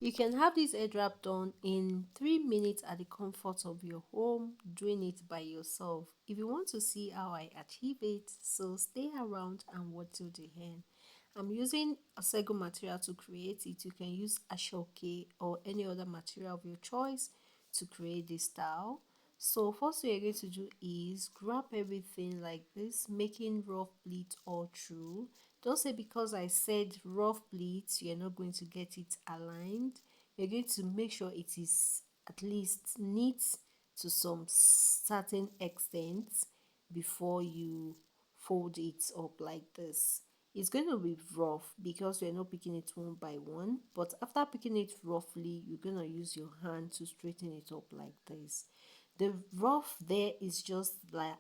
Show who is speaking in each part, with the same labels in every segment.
Speaker 1: You can have this head wrap done in 3 minutes at the comfort of your home, doing it by yourself. If you want to see how I achieve it, so stay around and watch till the end. I'm using a sego material to create it. You can use ashoke or any other material of your choice to create this style. So first thing you're going to do is grab everything like this, making rough pleats all through. Don't say because I said rough pleats, you're not going to get it aligned. You're going to make sure it is at least neat to some certain extent before you fold it up like this. It's going to be rough because we're not picking it one by one, but after picking it roughly, you're going to use your hand to straighten it up like this. The rough there is just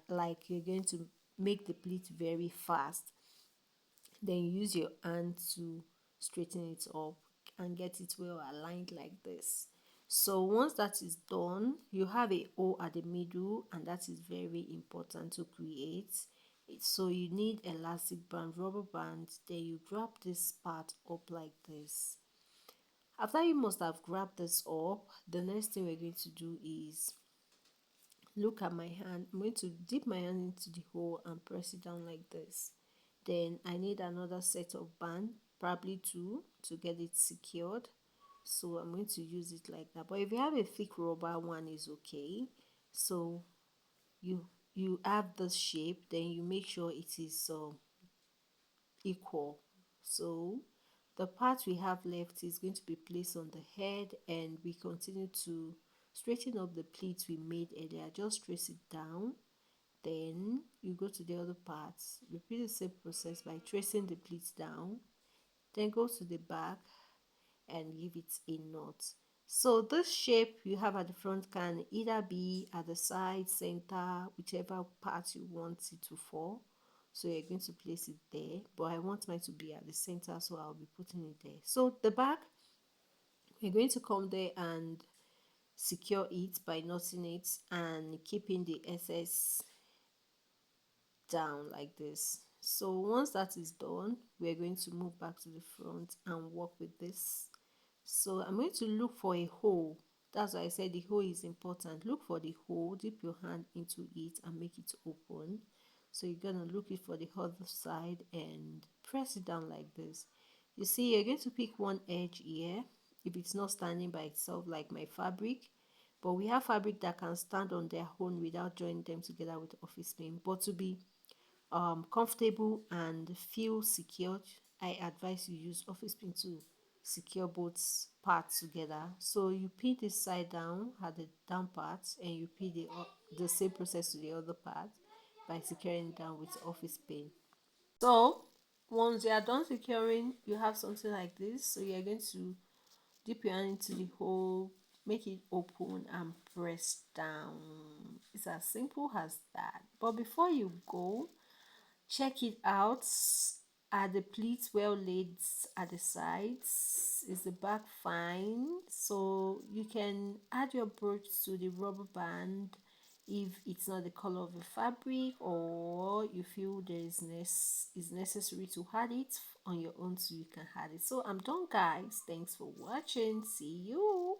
Speaker 1: like you're going to make the pleat very fast, then use your hand to straighten it up and get it well aligned like this. So once that is done, you have a hole at the middle, and that is very important to create it. So you need elastic band, rubber band, then you grab this part up like this. After you must have grabbed this up, the next thing we're going to do is look at my hand. I'm going to dip my hand into the hole and press it down like this. Then I need another set of band, probably two, to get it secured. So I'm going to use it like that. But if you have a thick rubber one, is okay. So you you have this shape, then you make sure it is equal. So the part we have left is going to be placed on the head, and we continue to straighten up the pleats we made earlier. Just trace it down, then you go to the other parts, repeat the same process by tracing the pleats down, then go to the back and give it a knot. So this shape you have at the front can either be at the side, center, whichever part you want it to fall. So you're going to place it there, but I want mine to be at the center, so I'll be putting it there. So the back, we're going to come there and secure it by knotting it and keeping the excess down like this. So once that is done, we're going to move back to the front and work with this. So I'm going to look for a hole. That's why I said the hole is important. Look for the hole, dip your hand into it and make it open. So you're gonna look it for the other side and press it down like this. You see, you're going to pick one edge here if it's not standing by itself like my fabric, but we have fabric that can stand on their own without joining them together with office pin. But to be comfortable and feel secured, I advise you use office pin to secure both parts together. So you pin this side down at the down part, and you pin the same process to the other part by securing down with office pin. So once you are done securing, you have something like this. So you're going to dip your hand into the hole, make it open and press down. It's as simple as that. But before you go, check it out. Are the pleats well laid at the sides? Is the back fine? So you can add your brooch to the rubber band if it's not the color of the fabric, or you feel there is necessary to add it on your own, so you can add it. So I'm done, guys. Thanks for watching. See you.